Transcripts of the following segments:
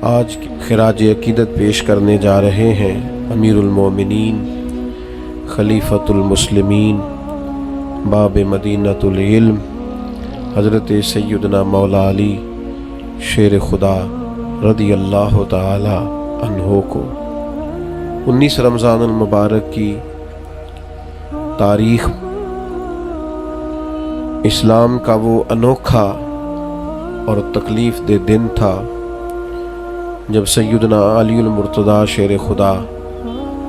آج خراج عقیدت پیش کرنے جا رہے ہیں امیر المومنین خلیفۃ المسلمین باب مدینۃ العلم حضرت سیدنا مولا علی شیر خدا رضی اللہ تعالی عنہ کو 19 رمضان المبارک کی تاریخ اسلام کا وہ انوکھا اور تکلیف دہ دن تھا جب سیدنا علی المرتضیٰ شیر خدا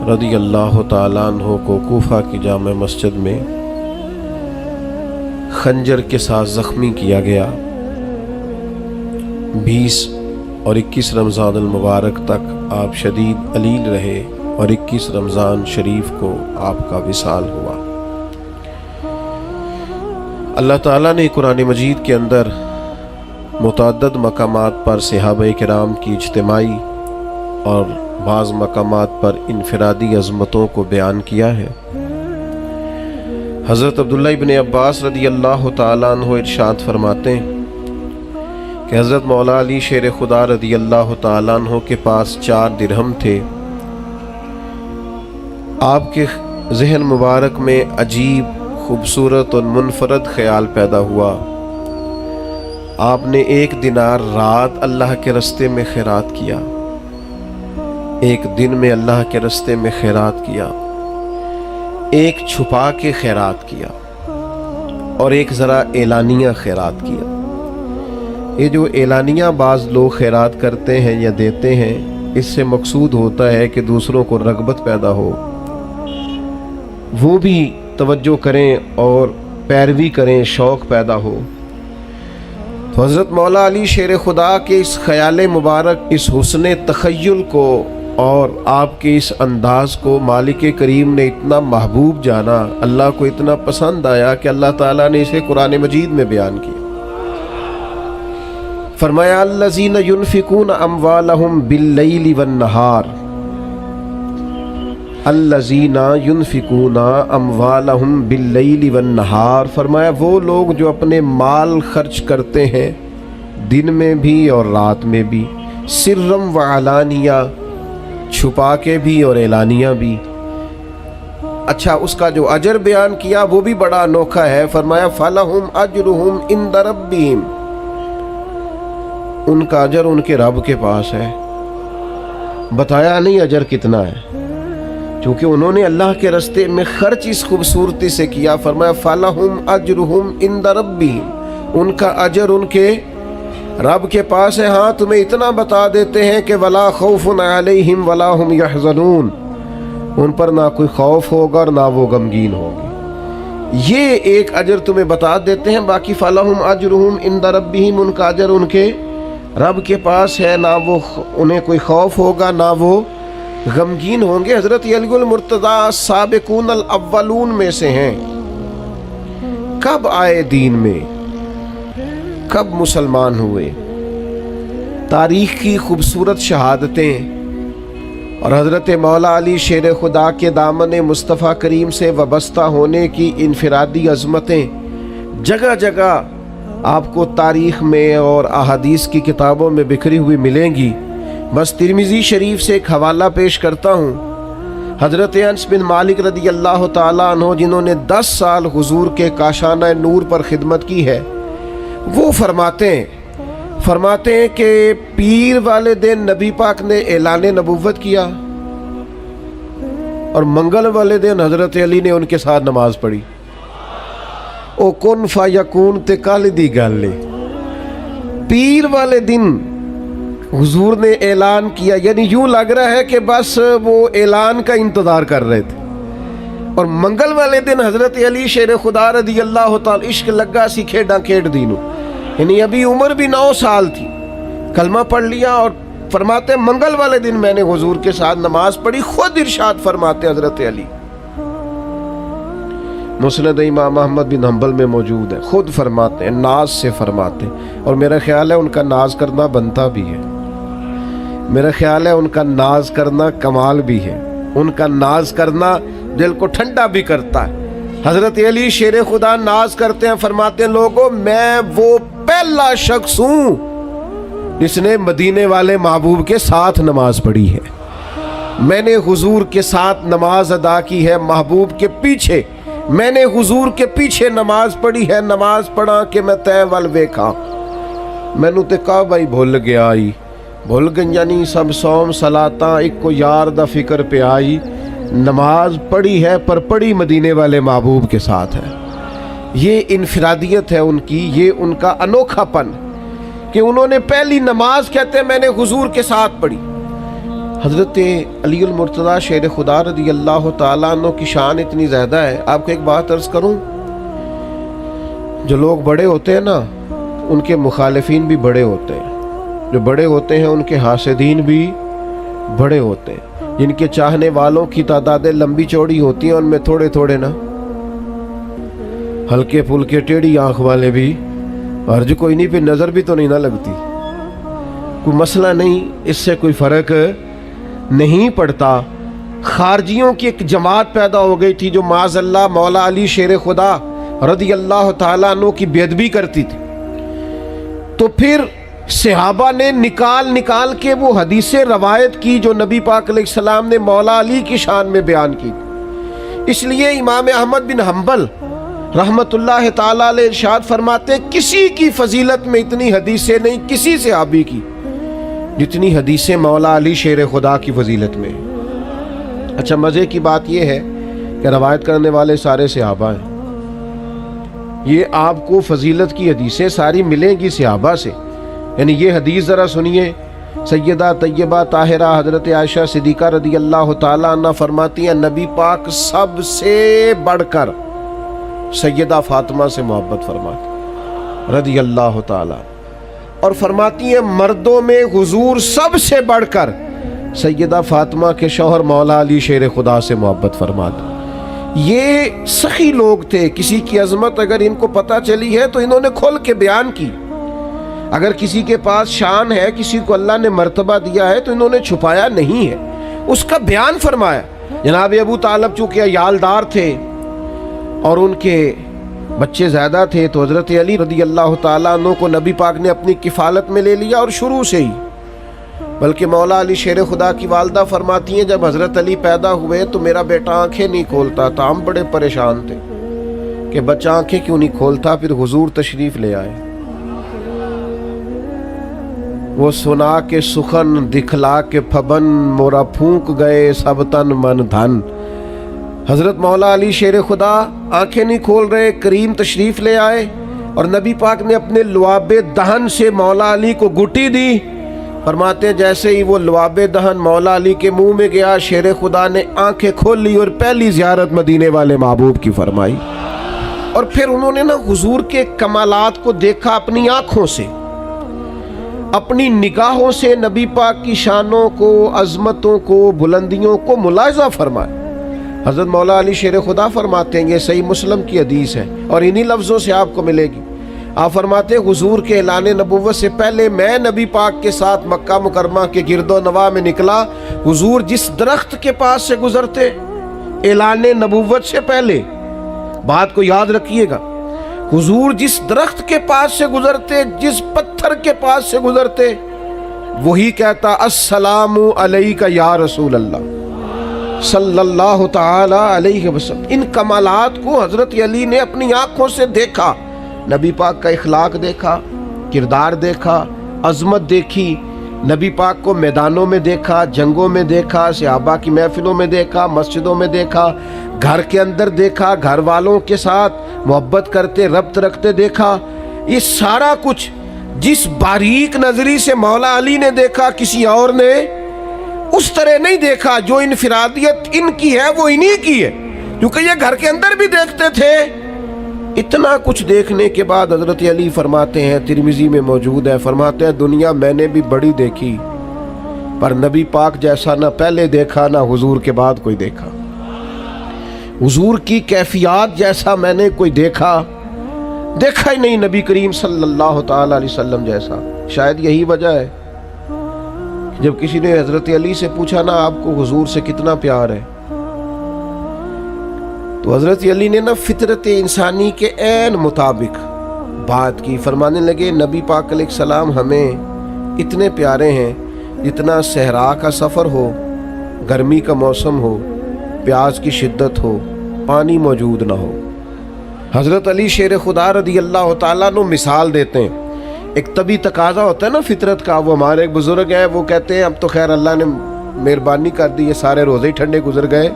رضی اللہ تعالیٰ عنہ کو کوفہ کی جامع مسجد میں خنجر کے ساتھ زخمی کیا گیا۔ 20 اور 21 رمضان المبارک تک آپ شدید علیل رہے اور 21 رمضان شریف کو آپ کا وصال ہوا۔ اللہ تعالیٰ نے قرآن مجید کے اندر متعدد مقامات پر صحابہ کرام کی اجتماعی اور بعض مقامات پر انفرادی عظمتوں کو بیان کیا ہے۔ حضرت عبداللہ ابن عباس رضی اللہ تعالیٰ عنہ ارشاد فرماتے ہیں کہ حضرت مولا علی شیر خدا رضی اللہ تعالیٰ عنہ کے پاس 4 درہم تھے۔ آپ کے ذہن مبارک میں عجیب خوبصورت اور منفرد خیال پیدا ہوا۔ آپ نے 1 دینار رات اللہ کے راستے میں خیرات کیا، 1 دن میں اللہ کے راستے میں خیرات کیا، 1 چھپا کے خیرات کیا اور 1 ذرا اعلانیہ خیرات کیا۔ یہ جو اعلانیہ بعض لوگ خیرات کرتے ہیں یا دیتے ہیں، اس سے مقصود ہوتا ہے کہ دوسروں کو رغبت پیدا ہو، وہ بھی توجہ کریں اور پیروی کریں، شوق پیدا ہو۔ تو حضرت مولا علی شیر خدا کے اس خیال مبارک، اس حسن تخیل کو اور آپ کے اس انداز کو مالک کریم نے اتنا محبوب جانا، اللہ کو اتنا پسند آیا کہ اللہ تعالیٰ نے اسے قرآن مجید میں بیان کیا۔ فرمایا الذین ينفقون اموالهم باللیل والنہار، الذین ينفقون اموالهم باللیل والنہار، فرمایا وہ لوگ جو اپنے مال خرچ کرتے ہیں دن میں بھی اور رات میں بھی، سرم وعلانیہ، چھپا کے بھی اور اعلانیہ بھی۔ اچھا، اس کا جو اجر بیان کیا وہ بھی بڑا انوکھا ہے۔ فرمایا فَلَهُمْ أَجْرُهُمْ عِنْدَ رَبِّهِمْ، ان کا اجر ان کے رب کے پاس ہے۔ بتایا نہیں اجر کتنا ہے، چونکہ انہوں نے اللہ کے راستے میں خرچ اس خوبصورتی سے کیا۔ فرمایا فَلَهُمْ أَجْرُهُمْ عِنْدَ رَبِّهِمْ، ان کا اجر ان کے رب کے پاس ہے۔ ہاں، تمہیں اتنا بتا دیتے ہیں کہ وَلَا خَوْفٌ عَلَيْهِمْ وَلَا هُمْ يَحْزَنُونَ، ان پر نہ کوئی خوف ہوگا اور نہ وہ غمگین ہوگی۔ یہ ایک اجر تمہیں بتا دیتے ہیں، باقی فَلَهُمْ أَجْرُهُمْ عِنْدَ رَبِّهِمْ، ان کا اجر ان کے رب کے پاس ہے، نہ وہ انہیں کوئی خوف ہوگا نہ وہ غمگین ہوں گے۔ حضرت علی المرتضیٰ سابقون الاولون میں سے ہیں۔ کب آئے دین میں، کب مسلمان ہوئے، تاریخ کی خوبصورت شہادتیں اور حضرت مولا علی شیر خدا کے دامن مصطفیٰ کریم سے وابستہ ہونے کی انفرادی عظمتیں جگہ جگہ آپ کو تاریخ میں اور احادیث کی کتابوں میں بکھری ہوئی ملیں گی۔ بس ترمذی شریف سے ایک حوالہ پیش کرتا ہوں۔ حضرت انس بن مالک رضی اللہ تعالیٰ عنہ، جنہوں نے 10 سال حضور کے کاشانہ نور پر خدمت کی ہے، وہ فرماتے ہیں کہ پیر والے دن نبی پاک نے اعلان نبوت کیا اور منگل والے دن حضرت علی نے ان کے ساتھ نماز پڑھی۔ او کن فیکون تے کال دی گل، پیر والے دن حضور نے اعلان کیا، یعنی یوں لگ رہا ہے کہ بس وہ اعلان کا انتظار کر رہے تھے۔ اور منگل والے دن حضرت علی شیر خدا رضی اللہ تعالی، عشق لگا سی کھیڈاں کھیڈ دینو، یعنی ابھی عمر بھی 9 سال تھی، کلمہ پڑھ لیا اور فرماتے منگل والے دن میں نے حضور کے ساتھ نماز پڑھی۔ خود ارشاد فرماتے حضرت علی، مسند امام احمد بن حنبل میں موجود ہے، خود فرماتے ہیں، ناز سے فرماتے ہیں، اور میرا خیال ہے ان کا ناز کرنا بنتا بھی ہے، میرا خیال ہے ان کا ناز کرنا کمال بھی ہے، ان کا ناز کرنا دل کو ٹھنڈا بھی کرتا ہے۔ حضرت علی شیر خدا ناز کرتے ہیں، فرماتے ہیں لوگوں میں وہ پہلا شخص ہوں جس نے مدینے والے محبوب کے ساتھ نماز پڑھی ہے۔ میں نے حضور کے ساتھ نماز ادا کی ہے، محبوب کے پیچھے میں نے حضور کے پیچھے نماز پڑھی ہے، نماز پڑھا کہ میں تے ول ویکھا، مینوں تے کعبہ ہی بھول گیا آئی، بھول گئیاں سب سوم صلاتاں، ایک کو یار دا فکر پہ آئی۔ نماز پڑھی ہے پر پڑھی مدینے والے محبوب کے ساتھ ہے۔ یہ انفرادیت ہے ان کی، یہ ان کا انوکھا پن کہ انہوں نے پہلی نماز کہتے ہیں میں نے حضور کے ساتھ پڑھی۔ حضرت علی المرتضیٰ شیر خدا رضی اللہ تعالیٰ عنہ کی شان اتنی زیادہ ہے۔ آپ کو ایک بات عرض کروں، جو لوگ بڑے ہوتے ہیں نا ان کے مخالفین بھی بڑے ہوتے ہیں، جو بڑے ہوتے ہیں ان کے حاسدین بھی بڑے ہوتے ہیں، جن کے چاہنے والوں کی تعدادیں لمبی چوڑی ہوتی ہیں ان میں تھوڑے تھوڑے نا ہلکے پھلکے ٹیڑھی آنکھ والے بھی، عرض کوئی نہیں پہ نظر بھی تو نہیں نہ لگتی، کوئی مسئلہ نہیں، اس سے کوئی فرق نہیں پڑتا۔ خارجیوں کی ایک جماعت پیدا ہو گئی تھی جو معاذ اللہ مولا علی شیر خدا رضی اللہ تعالیٰ عنہ کی بے ادبی کرتی تھی، تو پھر صحابہ نے نکال کے وہ حدیثیں روایت کی جو نبی پاک علیہ السلام نے مولا علی کی شان میں بیان کی۔ اس لیے امام احمد بن حنبل رحمت اللہ تعالیٰ علیہ ارشاد فرماتے ہیں کسی کی فضیلت میں اتنی حدیثیں نہیں کسی صحابی کی جتنی حدیثیں مولا علی شیر خدا کی فضیلت میں۔ اچھا مزے کی بات یہ ہے کہ روایت کرنے والے سارے صحابہ ہیں، یہ آپ کو فضیلت کی حدیثیں ساری ملیں گی صحابہ سے۔ یعنی یہ حدیث ذرا سنیے، سیدہ طیبہ طاہرہ حضرت عائشہ صدیقہ رضی اللہ تعالیٰ عنہ فرماتی ہیں نبی پاک سب سے بڑھ کر سیدہ فاطمہ سے محبت فرماتی رضی اللہ تعالیٰ، اور فرماتی ہیں مردوں میں حضور سب سے بڑھ کر سیدہ فاطمہ کے شوہر مولا علی شیر خدا سے محبت فرماتے۔ یہ سخی لوگ تھے، کسی کی عظمت اگر ان کو پتہ چلی ہے تو انہوں نے کھول کے بیان کی، اگر کسی کے پاس شان ہے، کسی کو اللہ نے مرتبہ دیا ہے تو انہوں نے چھپایا نہیں ہے، اس کا بیان فرمایا۔ جناب ابو طالب چونکہ عیالدار تھے اور ان کے بچے زیادہ تھے تو حضرت علی رضی اللہ تعالیٰ عنہ کو نبی پاک نے اپنی کفالت میں لے لیا، اور شروع سے ہی بلکہ مولا علی شیر خدا کی والدہ فرماتی ہیں جب حضرت علی پیدا ہوئے تو میرا بیٹا آنکھیں نہیں کھولتا تھا، ہم بڑے پریشان تھے کہ بچہ آنکھیں کیوں نہیں کھولتا، پھر حضور تشریف لے آئے، وہ سنا کے سخن دکھلا کے پھبن مورا پھونک گئے سب تن من دھن۔ حضرت مولا علی شیر خدا آنکھیں نہیں کھول رہے، کریم تشریف لے آئے اور نبی پاک نے اپنے لعاب دہن سے مولا علی کو گھٹی دی۔ فرماتے ہیں جیسے ہی وہ لعاب دہن مولا علی کے منہ میں گیا شیر خدا نے آنکھیں کھول لی اور پہلی زیارت مدینے والے محبوب کی فرمائی، اور پھر انہوں نے حضور کے کمالات کو دیکھا اپنی آنکھوں سے، اپنی نگاہوں سے نبی پاک کی شانوں کو، عظمتوں کو، بلندیوں کو ملاحظہ فرمایا۔ حضرت مولا علی شیر خدا فرماتے ہیں یہ صحیح مسلم کی حدیث ہے اور انہی لفظوں سے آپ کو ملے گی۔ آپ فرماتے ہیں حضور کے اعلان نبوت سے پہلے میں نبی پاک کے ساتھ مکہ مکرمہ کے گرد و نواح میں نکلا، حضور جس درخت کے پاس سے گزرتے اعلان نبوت سے پہلے، بات کو یاد رکھیے گا، حضور جس درخت کے پاس سے گزرتے، جس پتھر کے پاس سے گزرتے، وہی کہتا السلام علیکہ یا رسول اللہ صلی اللہ تعالی علیہ وسلم۔ ان کمالات کو حضرت علی نے اپنی آنکھوں سے دیکھا، نبی پاک کا اخلاق دیکھا، کردار دیکھا، عظمت دیکھی، نبی پاک کو میدانوں میں دیکھا، جنگوں میں دیکھا، صحابہ کی محفلوں میں دیکھا، مسجدوں میں دیکھا، گھر کے اندر دیکھا، گھر والوں کے ساتھ محبت کرتے ربط رکھتے دیکھا۔ یہ سارا کچھ جس باریک نظری سے مولا علی نے دیکھا کسی اور نے اس طرح نہیں دیکھا، جو انفرادیت ان کی ہے وہ انہی کی ہے، کیونکہ یہ گھر کے اندر بھی دیکھتے تھے۔ اتنا کچھ دیکھنے کے بعد حضرت علی فرماتے ہیں، ترمذی میں موجود ہے، فرماتے ہیں دنیا میں نے بھی بڑی دیکھی پر نبی پاک جیسا نہ پہلے دیکھا نہ حضور کے بعد کوئی دیکھا، حضور کی کیفیات جیسا میں نے کوئی دیکھا ہی نہیں، نبی کریم صلی اللہ تعالی علیہ وسلم جیسا۔ شاید یہی وجہ ہے جب کسی نے حضرت علی سے پوچھا نا آپ کو حضور سے کتنا پیار ہے، تو حضرت علی نے فطرت انسانی کے عین مطابق بات کی، فرمانے لگے نبی پاک علیہ السلام ہمیں اتنے پیارے ہیں جتنا صحرا کا سفر ہو، گرمی کا موسم ہو، پیاس کی شدت ہو، پانی موجود نہ ہو۔ حضرت علی شیر خدا رضی اللہ تعالیٰ عنہ مثال دیتے ہیں۔ ایک طبی تقاضا ہوتا ہے نا فطرت کا، وہ ہمارے ایک بزرگ ہیں، وہ کہتے ہیں اب تو خیر اللہ نے مہربانی کر دی، یہ سارے روزے ہی ٹھنڈے گزر گئے،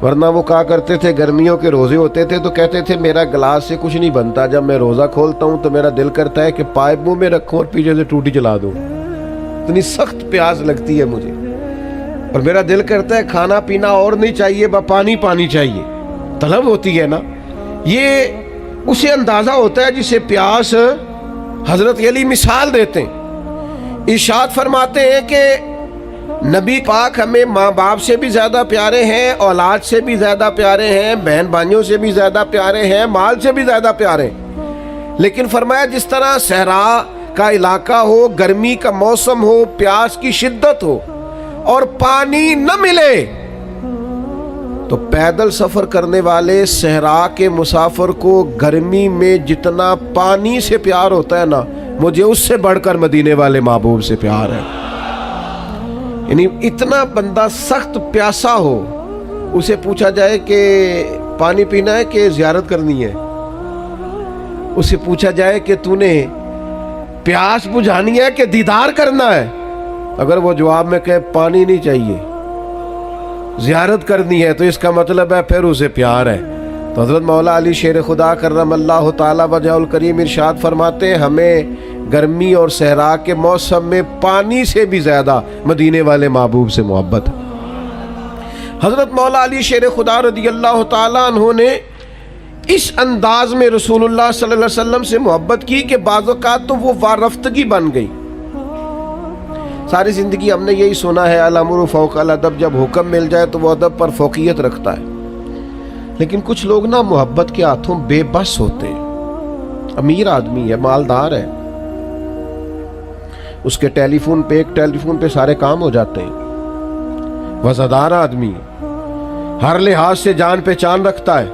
ورنہ وہ کہا کرتے تھے گرمیوں کے روزے ہوتے تھے تو کہتے تھے میرا گلاس سے کچھ نہیں بنتا، جب میں روزہ کھولتا ہوں تو میرا دل کرتا ہے کہ پائپ منہ میں رکھوں اور پیچھے سے ٹوٹی چلا دوں، اتنی سخت پیاس لگتی ہے مجھے، اور میرا دل کرتا ہے کھانا پینا اور نہیں چاہیے، بس پانی پانی چاہیے، طلب ہوتی ہے نا۔ یہ اسے اندازہ ہوتا ہے جسے پیاس۔ حضرت علی مثال دیتے ہیں، ارشاد فرماتے ہیں کہ نبی پاک ہمیں ماں باپ سے بھی زیادہ پیارے ہیں، اولاد سے بھی زیادہ پیارے ہیں، بہن بھائیوں سے بھی زیادہ پیارے ہیں، مال سے بھی زیادہ پیارے ہیں، لیکن فرمایا جس طرح صحرا کا علاقہ ہو، گرمی کا موسم ہو، پیاس کی شدت ہو اور پانی نہ ملے تو پیدل سفر کرنے والے صحرا کے مسافر کو گرمی میں جتنا پانی سے پیار ہوتا ہے نا، مجھے اس سے بڑھ کر مدینے والے محبوب سے پیار ہے۔ یعنی اتنا بندہ سخت پیاسا ہو، اسے پوچھا جائے کہ پانی پینا ہے کہ زیارت کرنی ہے، اسے پوچھا جائے کہ تو نے پیاس بجھانی ہے کہ دیدار کرنا ہے، اگر وہ جواب میں کہے پانی نہیں چاہیے زیارت کرنی ہے، تو اس کا مطلب ہے پھر اسے پیار ہے۔ تو حضرت مولا علی شیر خدا کرم اللہ تعالی وجہ الکریم ارشاد فرماتے ہیں ہمیں گرمی اور صحرا کے موسم میں پانی سے بھی زیادہ مدینے والے محبوب سے محبت ہے۔ حضرت مولا علی شیر خدا رضی اللہ تعالیٰ عنہ نے اس انداز میں رسول اللہ صلی اللہ علیہ وسلم سے محبت کی کہ بعض اوقات تو وہ وارفتگی بن گئی۔ ساری زندگی ہم نے یہی سنا ہے الامر فوق الادب، جب حکم مل جائے تو وہ ادب پر فوقیت رکھتا ہے، لیکن کچھ لوگ نا محبت کے ہاتھوں بے بس ہوتے ہیں۔ امیر آدمی ہے، مالدار ہے، اس کے ٹیلی فون پہ سارے کام ہو جاتے ہیں، وزادار آدمی ہے، ہر لحاظ سے جان پہچان رکھتا ہے،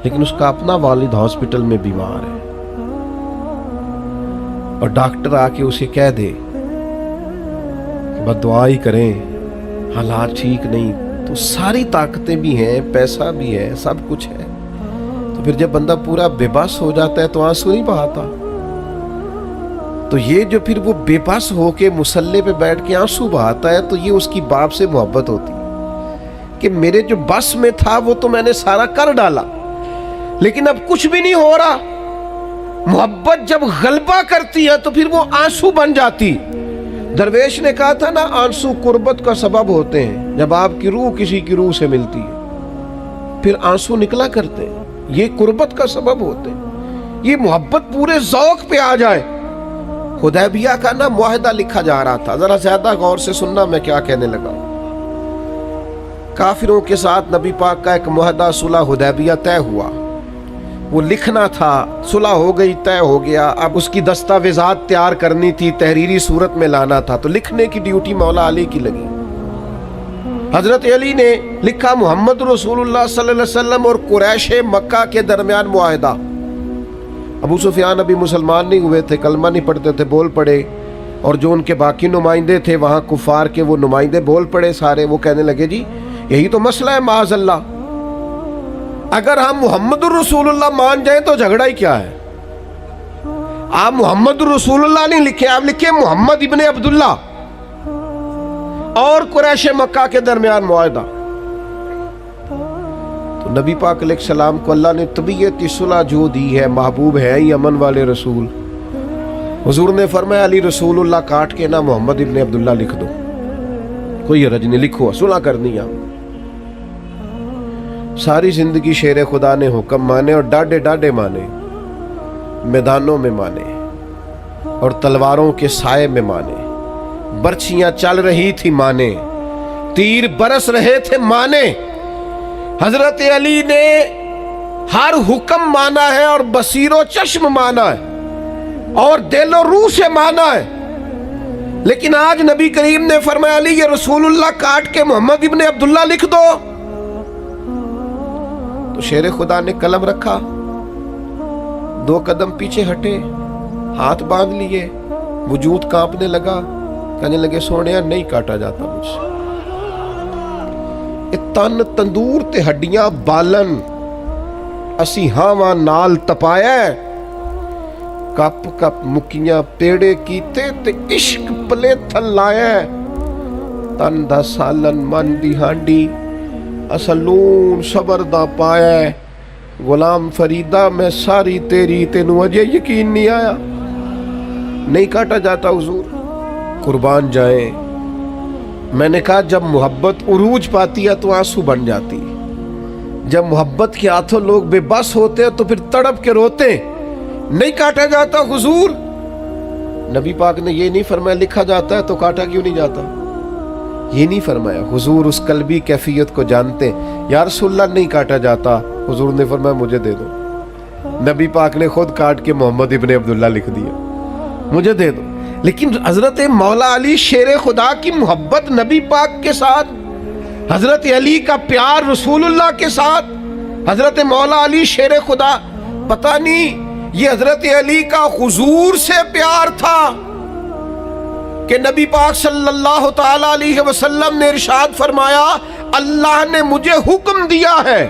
لیکن اس کا اپنا والد ہاسپٹل میں بیمار ہے اور ڈاکٹر آ کے اسے کہہ دے بس دعا ہی کریں، حالات ٹھیک نہیں، تو ساری طاقتیں بھی ہیں، پیسہ بھی ہے، سب کچھ ہے، تو پھر جب بندہ پورا بے بس ہو جاتا ہے تو آنسو نہیں بہاتا۔ تو یہ جو پھر وہ بے بس ہو کے مصلے پہ بیٹھ کے آنسو بہاتا ہے، تو یہ اس کی باپ سے محبت ہوتی ہے کہ میرے جو بس میں تھا وہ تو میں نے سارا کر ڈالا، لیکن اب کچھ بھی نہیں ہو رہا۔ محبت جب غلبہ کرتی ہے تو پھر وہ آنسو بن جاتی۔ درویش نے کہا تھا نا آنسو قربت کا سبب ہوتے ہیں، جب آپ کی روح کسی کی روح سے ملتی ہے پھر آنسو نکلا کرتے ہیں، یہ قربت کا سبب ہوتے ہیں، یہ محبت پورے ذوق پہ آ جائے۔ حدیبیہ کا نا معاہدہ لکھا جا رہا تھا، ذرا زیادہ غور سے سننا میں کیا کہنے لگا۔ کافروں کے ساتھ نبی پاک کا ایک معاہدہ صلح حدیبیہ طے ہوا، وہ لکھنا تھا، صلح ہو گئی، طے ہو گیا، اب اس کی دستاویزات تیار کرنی تھی، تحریری صورت میں لانا تھا، تو لکھنے کی ڈیوٹی مولا علی کی لگی۔ حضرت علی نے لکھا محمد رسول اللہ صلی اللہ علیہ وسلم اور قریش مکہ کے درمیان معاہدہ۔ ابو سفیان ابھی مسلمان نہیں ہوئے تھے، کلمہ نہیں پڑھتے تھے، بول پڑے، اور جو ان کے باقی نمائندے تھے وہاں کفار کے، وہ نمائندے بول پڑے سارے، وہ کہنے لگے جی یہی تو مسئلہ ہے معاذ اللہ، اگر ہم محمد الرسول اللہ مان جائیں تو جھگڑا ہی کیا ہے؟ آپ محمد الرسول اللہ نہیں لکھے، آپ لکھے محمد ابن عبداللہ اور قریش مکہ کے درمیان معاہدہ۔ تو نبی پاک علیہ السلام کو اللہ نے طبیعت صلح جو دی ہے، محبوب ہے ہی امن والے رسول، حضور نے فرمایا علی رسول اللہ کاٹ کے نہ محمد ابن عبداللہ لکھ دو، کوئی حرج نہیں، لکھو، صلح کرنی ہے۔ ساری زندگی شیر خدا نے حکم مانے اور ڈاڈے ڈاڈے مانے، میدانوں میں مانے اور تلواروں کے سائے میں مانے، برچھیاں چل رہی تھی مانے، تیر برس رہے تھے مانے۔ حضرت علی نے ہر حکم مانا ہے اور بصیر و چشم مانا ہے اور دل و روح سے مانا ہے، لیکن آج نبی کریم نے فرمایا علی یہ رسول اللہ کاٹ کے محمد ابن عبداللہ لکھ دو، تو شیر خدا نے قلم رکھا، 2 قدم پیچھے ہٹے، ہاتھ باندھ لیے، وجود کانپنے لگا, کہنے لگے سونے نہیں کاٹا جاتا مجھ سے. تن تندور تے ہڈیاں بالن اسی ہاواں نال تپایا, کپ کپ مکیاں پیڑے کیتے تے عشق پلے تھل لایا. تن دا سالن من دی ہانڈی اسلون صبر دا پایا. غلام فریدہ میں ساری تیری تینوں اجے یقین نہیں آیا. نہیں کاٹا جاتا حضور. قربان جائیں, میں نے کہا جب محبت عروج پاتی ہے تو آنسو بن جاتی. جب محبت کے ہاتھوں لوگ بے بس ہوتے ہیں تو پھر تڑپ کے روتے. نہیں کاٹا جاتا حضور. نبی پاک نے یہ نہیں فرمایا لکھا جاتا ہے تو کاٹا کیوں نہیں جاتا, یہ نہیں فرمایا. حضور اس قلبی کیفیت کو جانتے. یا رسول اللہ نہیں کاٹا جاتا. حضور نے فرمایا مجھے دے دو. نبی پاک نے خود کاٹ کے محمد ابن عبداللہ لکھ دیا, مجھے دے دو. لیکن حضرت مولا علی شیر خدا کی محبت نبی پاک کے ساتھ, حضرت علی کا پیار رسول اللہ کے ساتھ, حضرت مولا علی شیر خدا, پتہ نہیں یہ حضرت علی کا حضور سے پیار تھا کہ نبی پاک صلی اللہ تعالی علیہ وسلم نے ارشاد فرمایا اللہ نے مجھے حکم دیا ہے.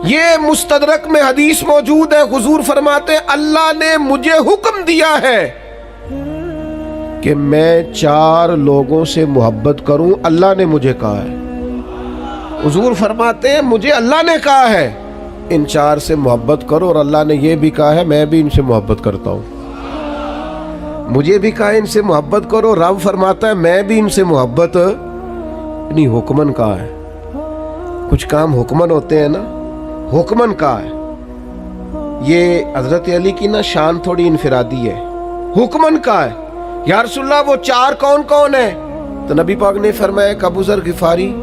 یہ مستدرک میں حدیث موجود ہے. حضور فرماتے اللہ نے مجھے حکم دیا ہے کہ میں 4 لوگوں سے محبت کروں. اللہ نے مجھے کہا ہے. حضور فرماتے ہیں مجھے اللہ نے کہا ہے ان 4 سے محبت کرو, اور اللہ نے یہ بھی کہا ہے میں بھی ان سے محبت کرتا ہوں. مجھے بھی کہا ہے ان سے محبت کرو. رب فرماتا ہے میں بھی ان سے محبت نہیں. حکمن کہا ہے. کچھ کام حکمن ہوتے ہیں نا, حکمن کہا ہے. یہ حضرت علی کی نا شان تھوڑی انفرادی ہے. حکمن کہا ہے. یا رسول اللہ وہ 4 کون کون ہیں؟ تو نبی پاک نے فرمایا ایک ابو ذر غفاری,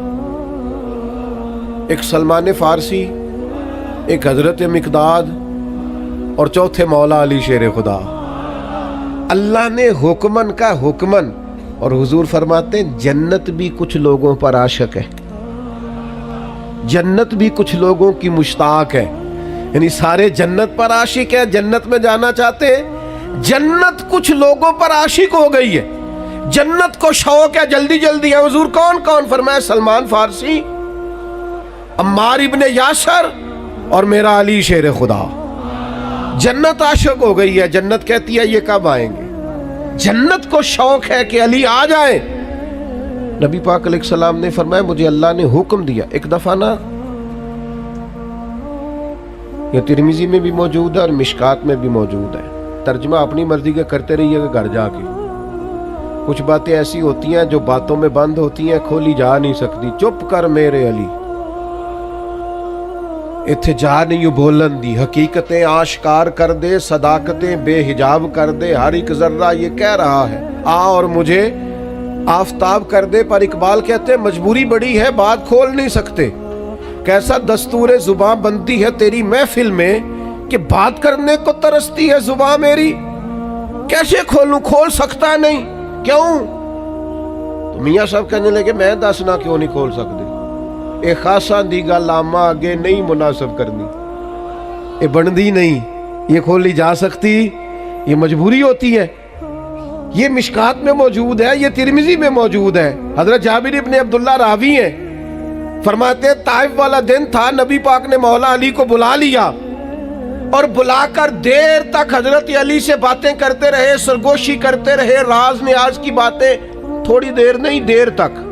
ایک سلمان فارسی, ایک حضرت مقداد, اور چوتھے مولا علی شیر خدا. اللہ نے حکمن کا حکمن. اور حضور فرماتے ہیں جنت بھی کچھ لوگوں پر عاشق ہے, جنت بھی کچھ لوگوں کی مشتاق ہے. یعنی سارے جنت پر عاشق ہے, جنت میں جانا چاہتے ہیں. جنت کچھ لوگوں پر عاشق ہو گئی ہے, جنت کو شوق ہے, جلدی جلدی ہے. حضور کون کون؟ فرمایا سلمان فارسی, عمار ابن یاسر, اور میرا علی شیر خدا. جنت عاشق ہو گئی ہے. جنت کہتی ہے یہ کب آئیں گے. جنت کو شوق ہے کہ علی آ جائیں. نبی پاک علیہ السلام نے فرمایا مجھے اللہ نے حکم دیا. ایک دفعہ نا یہ ترمذی میں بھی موجود ہے اور مشکات میں بھی موجود ہے. ترجمہ اپنی مرضی کے کرتے رہیے گا گھر جا کے. کچھ باتیں ایسی ہوتی ہیں جو باتوں میں بند ہوتی ہیں, کھولی جا نہیں سکتی. چپ کر میرے علی, اتھے جا نہیں بولن دی. حقیقتیں آشکار کر دے, صداقتیں بے حجاب کر دے. ہر ایک ذرہ یہ کہہ رہا ہے آ اور مجھے آفتاب کر دے. پر اقبال کہتے ہیں مجبوری بڑی ہے بات کھول نہیں سکتے. کیسا دستور زباں بنتی ہے تیری محفل میں کہ بات کرنے کو ترستی ہے زباں میری. کیسے کھولوں, کھول سکتا نہیں. کیوں؟ تو میاں صاحب کہنے لگے میں دسنا کیوں نہیں کھول سکتے. اے خاصا دی گل آما آگے نہیں مناسب کرنی, اے بندی نہیں, یہ کھولی جا سکتی, یہ مجبوری ہوتی ہے. یہ مشکات میں موجود ہے, یہ ترمذی میں موجود ہے. حضرت جابر ابن عبداللہ راوی ہیں, فرماتے ہیں طائف والا دن تھا, نبی پاک نے مولا علی کو بلا لیا اور بلا کر دیر تک حضرت علی سے باتیں کرتے رہے, سرگوشی کرتے رہے, راز نیاز کی باتیں. تھوڑی دیر نہیں, دیر تک.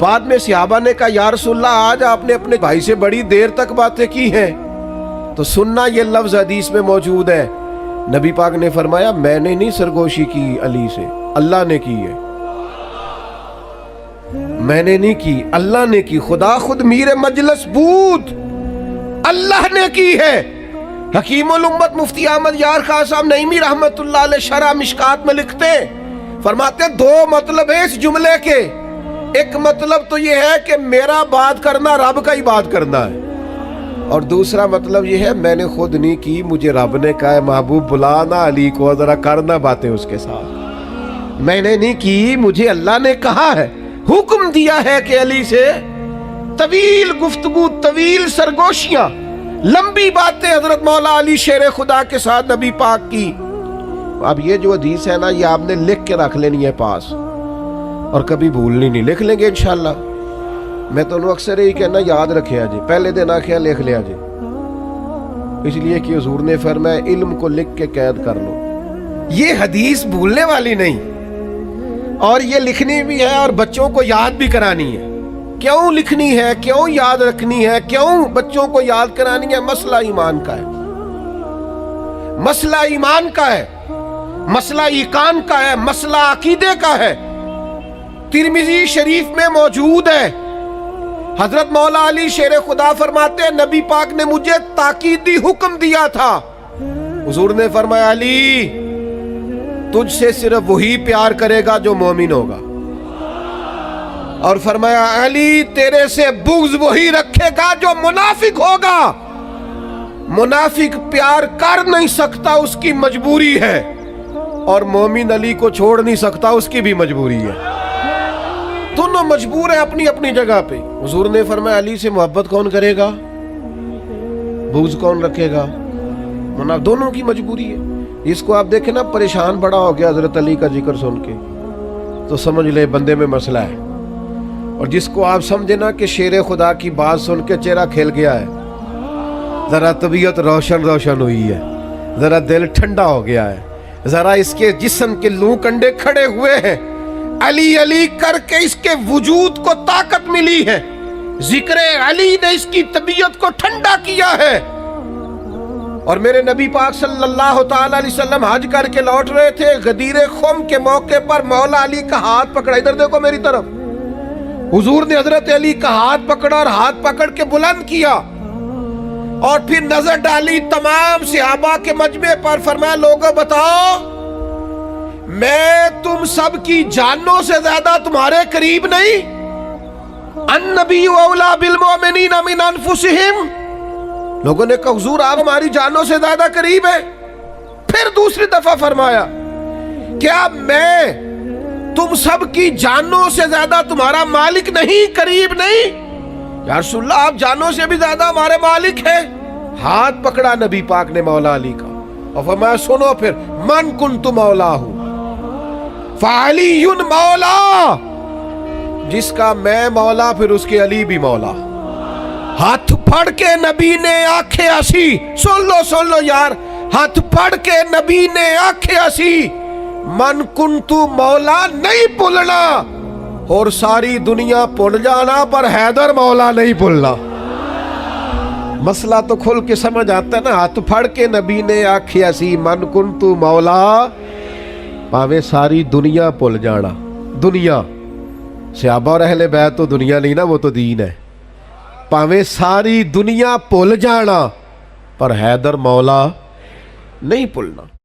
بعد میں صحابہ نے کہا یا رسول اللہ آج آپ نے اپنے بھائی سے بڑی دیر تک باتیں کی ہیں. تو سننا یہ لفظ حدیث میں موجود ہے. نبی پاک نے فرمایا میں نے نہیں سرگوشی کی علی سے, اللہ نے کی ہے. میں نے نہیں کی, اللہ نے کی. خدا خود میر مجلس بود, اللہ نے کی ہے. حکیم الامت مفتی احمد یار خان صاحب نعیمی رحمت اللہ علیہ شرح مشکات میں لکھتے ہیں, فرماتے ہیں 2 مطلب ہے اس جملے کے. ایک مطلب تو یہ ہے کہ میرا بات کرنا رب کا ہی بات کرنا ہے, اور دوسرا مطلب یہ ہے میں نے خود نہیں کی, مجھے رب نے کہا ہے محبوب بلانا علی کو, ذرا کرنا باتیں اس کے ساتھ. میں نے نہیں کی, مجھے اللہ نے کہا ہے, حکم دیا ہے کہ علی سے طویل گفتگو, طویل سرگوشیاں, لمبی باتیں حضرت مولا علی شیر خدا کے ساتھ نبی پاک کی. اب یہ جو حدیث ہے نا یہ آپ نے لکھ کے رکھ لینی ہے پاس اور کبھی بھولنی نہیں. لکھ لیں گے انشاءاللہ. میں تو اکثر یہی کہنا یاد رکھے جی, پہلے دن آخیا لکھ لیا جی, اس لیے کہ حضور نے فرمایا علم کو لکھ کے قید کر لو. یہ حدیث بھولنے والی نہیں, اور یہ لکھنی بھی ہے اور بچوں کو یاد بھی کرانی ہے. کیوں لکھنی ہے, کیوں یاد رکھنی ہے, کیوں بچوں کو یاد کرانی ہے؟ مسئلہ ایمان کا ہے, مسئلہ ایمان کا ہے, مسئلہ ایقان کا ہے, مسئلہ عقیدے کا ہے. ترمذی شریف میں موجود ہے. حضرت مولا علی شیر خدا فرماتے ہیں نبی پاک نے مجھے تاکیدی حکم دیا تھا. حضور نے فرمایا علی تجھ سے صرف وہی پیار کرے گا جو مومن ہوگا, اور فرمایا علی تیرے سے بغض وہی رکھے گا جو منافق ہوگا. منافق پیار کر نہیں سکتا, اس کی مجبوری ہے, اور مومن علی کو چھوڑ نہیں سکتا, اس کی بھی مجبوری ہے. دونوں مجبور ہیں اپنی اپنی جگہ پہ. حضور نے فرمایا علی سے محبت کون کرے گا, بغض کون رکھے گا؟ دونوں کی مجبوری ہے. اس کو آپ دیکھیں نا پریشان بڑا ہو گیا حضرت علی کا ذکر سن کے, تو سمجھ لے بندے میں مسئلہ ہے. اور جس کو آپ سمجھے نا کہ شیر خدا کی بات سن کے چہرہ کھل گیا ہے, ذرا طبیعت روشن روشن ہوئی ہے, ذرا دل ٹھنڈا ہو گیا ہے, ذرا اس کے جسم کے لوں کنڈے کھڑے ہوئے ہیں, علی علی کر کے اس کے وجود کو طاقت ملی ہے, ذکر علی نے اس کی طبیعت کو ٹھنڈا کیا ہے. اور میرے نبی پاک صلی اللہ تعالی علیہ وسلم حج کر کے لوٹ رہے تھے, غدیر خم کے موقع پر مولا علی کا ہاتھ پکڑا. ادھر دیکھو میری طرف. حضور نے حضرت علی کا ہاتھ پکڑا اور ہاتھ پکڑ کے بلند کیا, اور پھر نظر ڈالی تمام صحابہ کے مجمع پر. فرمایا لوگوں بتاؤ میں تم سب کی جانوں سے زیادہ تمہارے قریب نہیں؟ النبی اولیٰ بالمؤمنین من انفسہم. لوگوں نے کہا حضور آپ ہماری جانوں سے زیادہ قریب ہیں. پھر دوسری دفعہ فرمایا کیا میں تم سب کی جانوں سے زیادہ تمہارا مالک نہیں, قریب نہیں؟ یا رسول اللہ آپ جانوں سے بھی زیادہ ہمارے مالک ہیں. ہاتھ پکڑا نبی پاک نے مولا علی کا اور فرمایا سنو پھر, من کنت مولا ہوں فعلی مولا, جس کا میں مولا پھر اس کے علی بھی مولا. ہاتھ پھڑ کے نبی نے آنکھیں ہنسی. سن لو یار, ہاتھ پھڑ کے نبی نے آنکھیں ہنسی. من کنتو مولا نہیں بھولنا, اور ساری دنیا بھول جانا, پر حیدر مولا نہیں بھولنا. مسئلہ تو کھل کے سمجھ آتا ہے نا. ہاتھ پھڑ کے نبی نے آنکھیں ہنسی, من کنتو مولا, پاوے ساری دنیا بھول جانا. دنیا صحابہ اور اہل بیت تو دنیا نہیں نا, وہ تو دین ہے. پاوے ساری دنیا بھول جانا, پر حیدر مولا نہیں بھولنا.